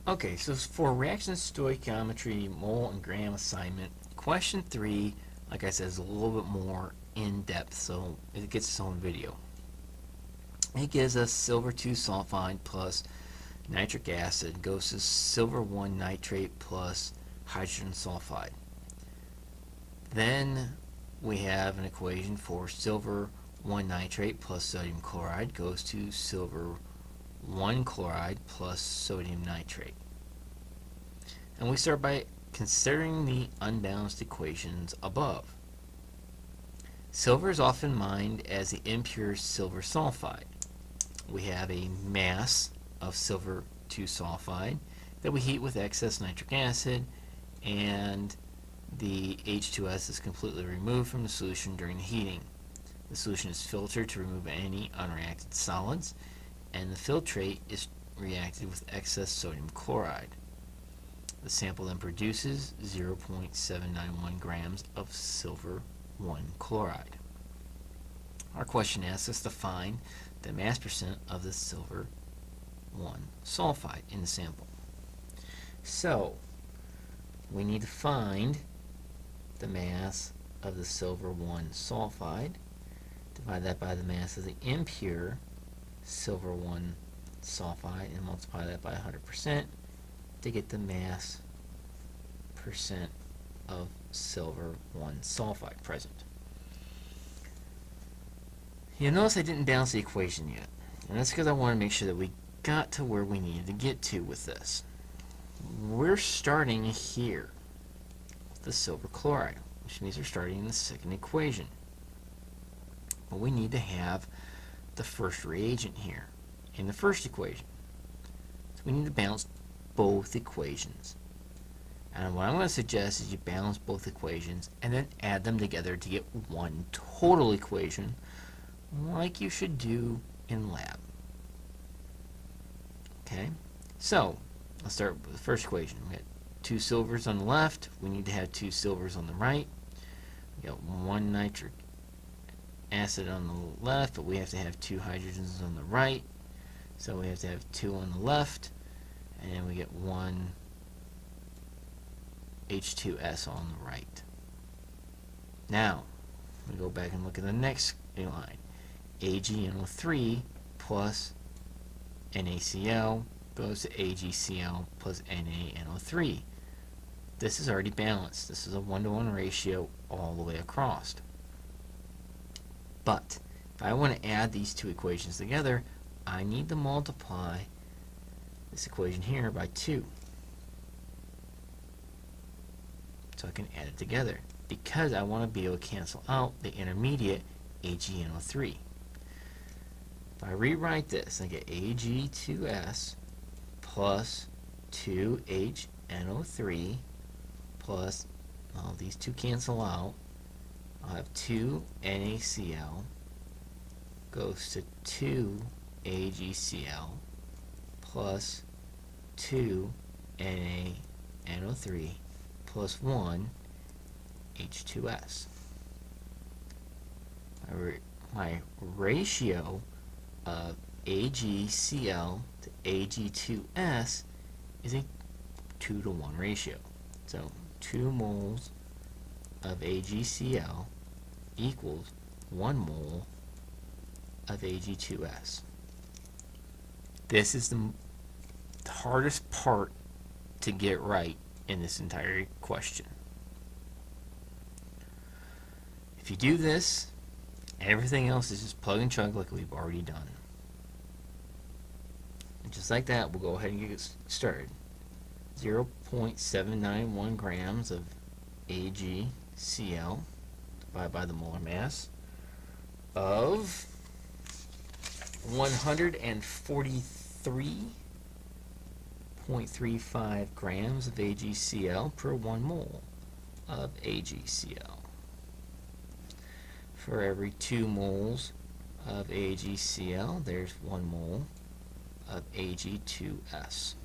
Okay, so for reaction stoichiometry mole and gram assignment, question 3, like I said, is a little bit more in depth, so it gets its own video. It gives us silver 2 sulfide plus nitric acid goes to silver 1 nitrate plus hydrogen sulfide. Then we have an equation for silver 1 nitrate plus sodium chloride goes to silver 1 chloride plus sodium nitrate. And we start by considering the unbalanced equations above. Silver is often mined as the impure silver sulfide. We have a mass of silver 2 sulfide that we heat with excess nitric acid, and the H2S is completely removed from the solution during the heating. The solution is filtered to remove any unreacted solids, and the filtrate is reacted with excess sodium chloride. The sample then produces 0.791 grams of silver 1 chloride. Our question asks us to find the mass percent of the silver 1 sulfide in the sample. So we need to find the mass of the silver 1 sulfide, divide that by the mass of the impure silver 1 sulfide, and multiply that by 100% to get the mass percent of silver 1 sulfide present. You'll notice I didn't balance the equation yet, and that's because I want to make sure that we got to where we needed to get to with this. We're starting here with the silver chloride, which means we're starting in the second equation. But we need to have the first reagent here in the first equation. So we need to balance both equations. And what I'm going to suggest is you balance both equations and then add them together to get one total equation, like you should do in lab. Okay, so let's start with the first equation. We got 2 silvers on the left. We need to have 2 silvers on the right. We got 1 nitric acid on the left, but we have to have 2 hydrogens on the right. So we have to have 2 on the left, and then we get 1 H2S on the right. Now, we go back and look at the next line. AgNO3 plus NaCl goes to AgCl plus NaNO3. This is already balanced. This is a 1-to-1 ratio all the way across. But if I want to add these two equations together, I need to multiply this equation here by 2. So I can add it together, because I want to be able to cancel out the intermediate AgNO3. If I rewrite this, I get Ag2S plus 2HNO3 plus, well, these two cancel out. I'll have 2 NaCl goes to 2 AgCl plus 2 NaNO3 plus 1 H2S. My ratio of AgCl to Ag2S is a 2-to-1 ratio. So 2 moles of AgCl equals 1 mole of Ag2S. This is the hardest part to get right in this entire question. If you do this, everything else is just plug and chug like we've already done. And just like that, we'll go ahead and get started. 0.791 grams of AgCl divided by the molar mass of 143.35 grams of AgCl per 1 mole of AgCl. For every 2 moles of AgCl, there's 1 mole of Ag2S.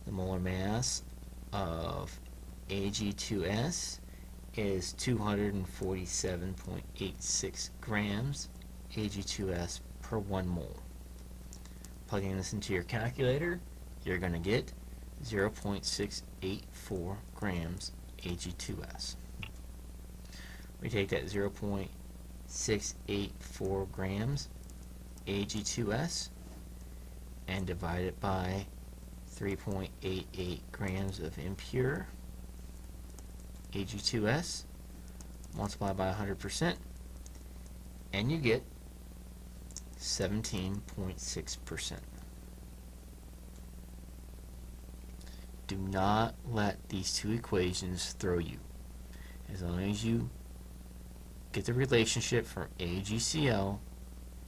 The molar mass of Ag2S is 247.86 grams Ag2S per 1 mole. Plugging this into your calculator you're going to get 0.684 grams Ag2S. We take that 0.684 grams Ag2S and divide it by 3.88 grams of impure Ag2S, multiply by 100%, and you get 17.6%. Do not let these two equations throw you. As long as you get the relationship from AgCl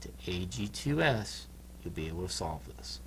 to Ag2S, you'll be able to solve this.